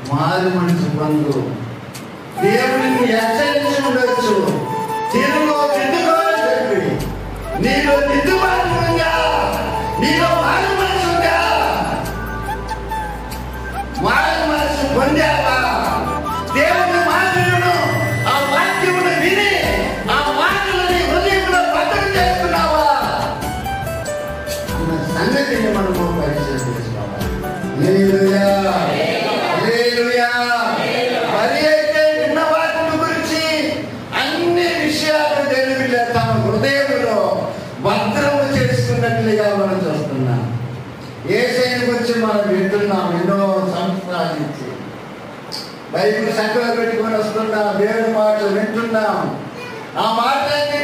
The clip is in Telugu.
మారు మనసు పొందు. దేవుడిని హెచ్చరించి ఉండొచ్చు, తిరుగు దిద్దుకో అని చెప్పి. నీలో దిద్దుబాటు ఉందా? నీలో మారు మనసు ఉందా? మారు మనసు పొందావా? దేవుని మాటలను, ఆ వాక్యమును విని ఆ మాటలని హృదయంలో భద్రం చేసుకున్నావా అన్న సంగతిని మనము పరిశీలన చేసుకోవాలి. హల్లెలూయా, హల్లెలూయా. మరి అయితే విన్న వాటిని గురించి అన్ని విషయాలు దేవుని తమ హృదయంలో భద్రము చేసుకున్నట్లుగా మనం చూస్తున్నాం. యేసయ్యను గురించి మనం వింటున్నాం ఎన్నో సంవత్సరాల నుంచి. బైబిల్ సంఖ్యలో పెట్టుకొని వస్తున్నాం, దేవుని మాటలు వింటున్నాం. ఆ మాటలన్నీ